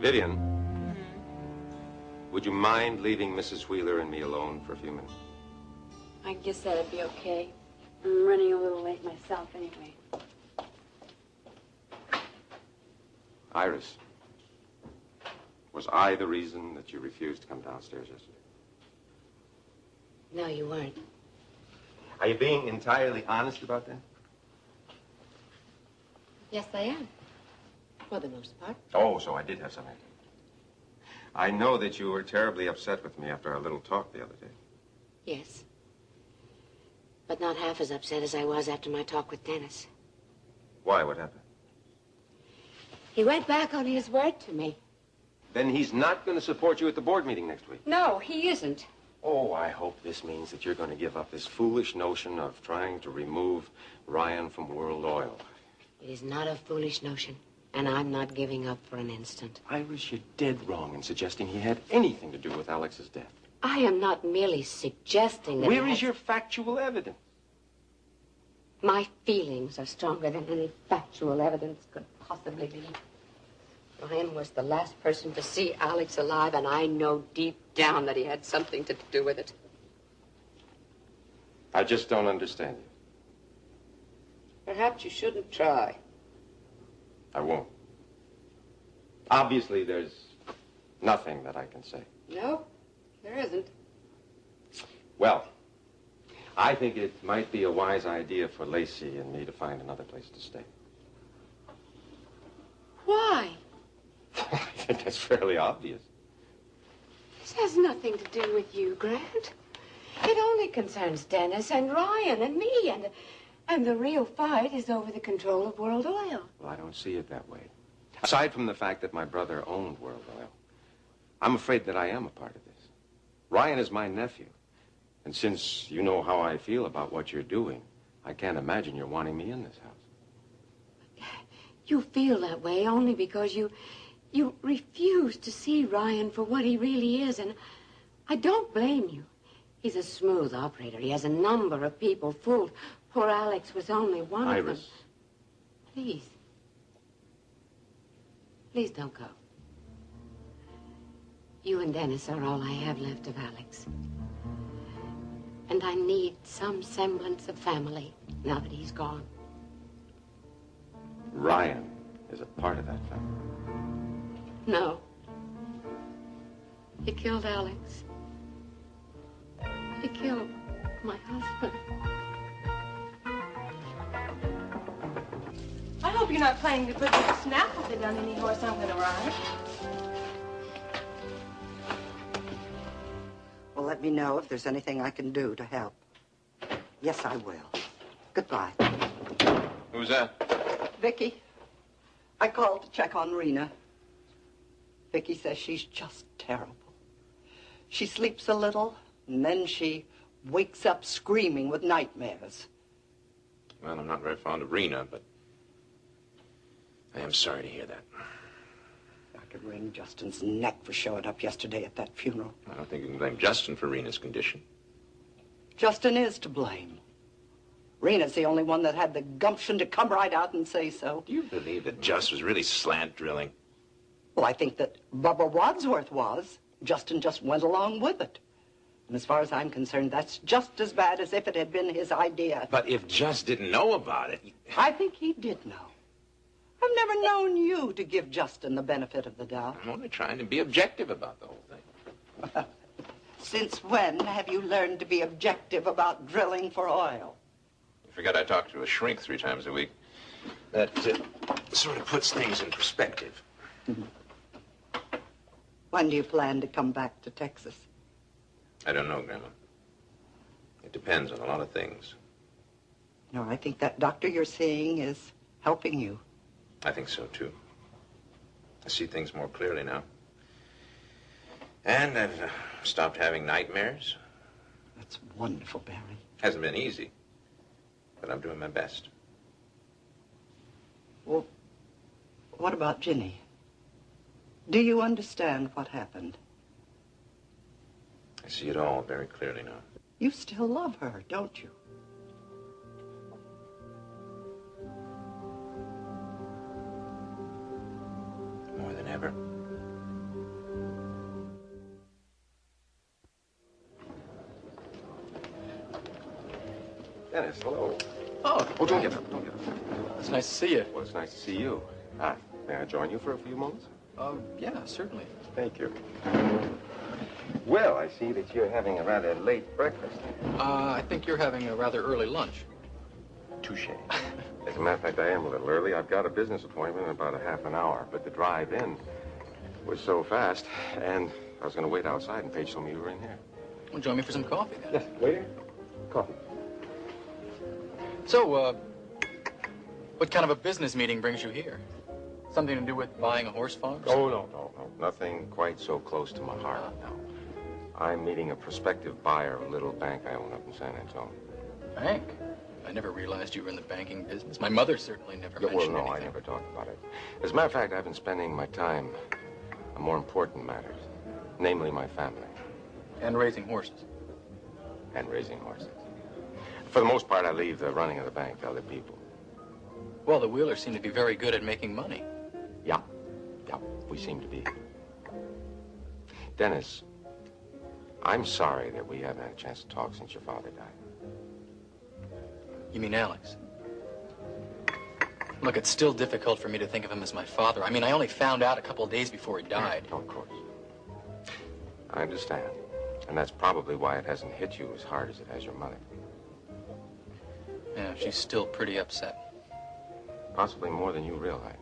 Vivian, would you mind leaving Mrs. Wheeler and me alone for a few minutes? I guess that'd be okay. I'm running a little late myself anyway. Iris, was I the reason that you refused to come downstairs yesterday? No, you weren't. Are you being entirely honest about that? Yes, I am. For the most part. Oh, so I did have something to do. I know that you were terribly upset with me after our little talk the other day. Yes. But not half as upset as I was after my talk with Dennis. Why? What happened? He went back on his word to me. Then he's not going to support you at the board meeting next week. No, he isn't. Oh, I hope this means that you're going to give up this foolish notion of trying to remove Ryan from World Oil. It is not a foolish notion, and I'm not giving up for an instant. Iris, you're dead wrong in suggesting he had anything to do with Alex's death. I am not merely suggesting that. Where is your factual evidence? My feelings are stronger than any factual evidence could possibly be. Ryan was the last person to see Alex alive, and I know deep down that he had something to do with it. I just don't understand you. Perhaps you shouldn't try. I won't. Obviously, there's nothing that I can say. No, there isn't. Well, I think it might be a wise idea for Lacey and me to find another place to stay. Why? I think that's fairly obvious. This has nothing to do with you, Grant. It only concerns Dennis and Ryan and me, and the real fight is over the control of World Oil. Well, I don't see it that way. Aside from the fact that my brother owned World Oil, I'm afraid that I am a part of this. Ryan is my nephew. And since you know how I feel about what you're doing, I can't imagine you're wanting me in this house. You feel that way only because you refuse to see Ryan for what he really is, and I don't blame you. He's a smooth operator. He has a number of people fooled. Poor Alex was only one of them. Iris. Please. Please don't go. You and Dennis are all I have left of Alex. And I need some semblance of family now that he's gone. Ryan is a part of that family. No. He killed Alex. He killed my husband. I hope you're not planning to put me to snap with it on any horse I'm going to ride. Well, let me know if there's anything I can do to help. Yes, I will. Goodbye. Who's that? Vicky. I called to check on Rena. Vicky says she's just terrible. She sleeps a little, and then she wakes up screaming with nightmares. Well, I'm not very fond of Rena, but I am sorry to hear that. I could wring Justin's neck for showing up yesterday at that funeral. I don't think you can blame Justin for Rena's condition. Justin is to blame. Rena's the only one that had the gumption to come right out and say so. Do you believe that Just was really slant drilling? Well, I think that Bubba Wadsworth was. Justin just went along with it. And as far as I'm concerned, that's just as bad as if it had been his idea. But if Just didn't know about it... I think he did know. I've never known you to give Justin the benefit of the doubt. I'm only trying to be objective about the whole thing. Since when have you learned to be objective about drilling for oil? You forgot I talk to a shrink 3 times a week. That sort of puts things in perspective. When do you plan to come back to Texas? I don't know, Grandma. It depends on a lot of things. No, I think that doctor you're seeing is helping you. I think so, too. I see things more clearly now. And I've stopped having nightmares. That's wonderful, Barry. Hasn't been easy, but I'm doing my best. Well, what about Ginny? Do you understand what happened? I see it all very clearly now. You still love her, don't you? More than ever. Dennis, hello. Oh, Oh, don't get up. Don't get up. it's nice to see you. Well, it's nice to see you. May I join you for a few moments? Yeah, certainly. Thank you. Well, I see that you're having a rather late breakfast. I think you're having a rather early lunch. Touche. As a matter of fact, I am a little early. I've got a business appointment in about a half an hour, but the drive in was so fast, and I was going to wait outside, and Paige told me you were in here. Well, join me for some coffee, then. Yes, waiter. Coffee. So, what kind of a business meeting brings you here? Something to do with buying a horse farm? Oh, no. Nothing quite so close to my heart, no. I'm meeting a prospective buyer of a little bank I own up in San Antonio. Bank? I never realized you were in the banking business. My mother certainly never mentioned Well, no, anything. I never talked about it. As a matter of fact, I've been spending my time on more important matters, namely my family. And raising horses. And raising horses. For the most part, I leave the running of the bank to other people. Well, the Wheelers seem to be very good at making money. Yeah, we seem to be. Dennis, I'm sorry that we haven't had a chance to talk since your father died. You mean Alex? Look, it's still difficult for me to think of him as my father. I mean, I only found out a couple of days before he died. Oh, of course. I understand. And that's probably why it hasn't hit you as hard as it has your mother. Yeah, she's still pretty upset. Possibly more than you realize.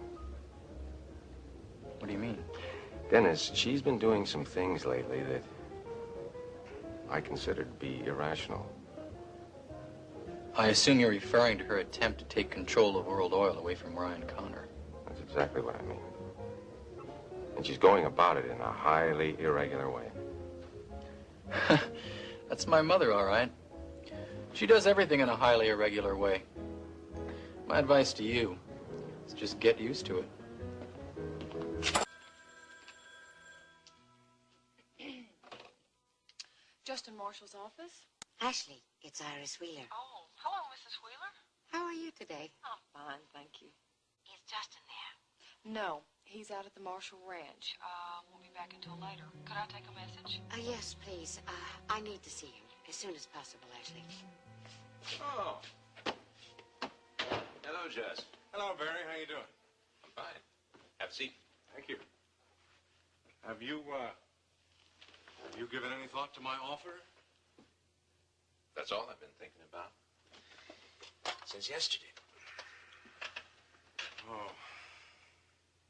What do you mean? Dennis, she's been doing some things lately that I consider to be irrational. I assume you're referring to her attempt to take control of World Oil away from Ryan Connor. That's exactly what I mean. And she's going about it in a highly irregular way. That's my mother, all right. She does everything in a highly irregular way. My advice to you is just get used to it. Justin Marshall's office? Ashley, it's Iris Wheeler. Oh, hello, Mrs. Wheeler. How are you today? I'm fine, thank you. Is Justin there? No, he's out at the Marshall Ranch. Won't be back until later. Could I take a message? Yes, please. I need to see him as soon as possible, Ashley. Oh. Hello, Jess. Hello, Barry. How you doing? I'm fine. Have a seat. Thank you. Have you given any thought to my offer? That's all I've been thinking about. Since yesterday. Oh.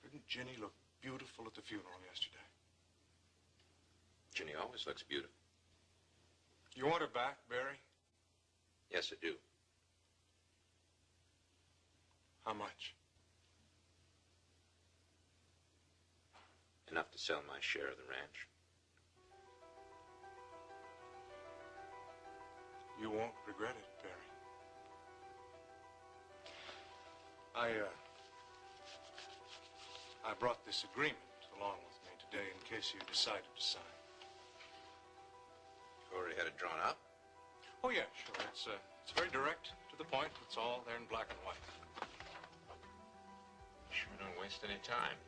Didn't Ginny look beautiful at the funeral yesterday? Ginny always looks beautiful. You want her back, Barry? Yes, I do. How much? Enough to sell my share of the ranch. You won't regret it, Barry. I brought this agreement along with me today in case you decided to sign. You already had it drawn up? Oh, yeah, sure. It's very direct, to the point. It's all there in black and white. Sure don't waste any time.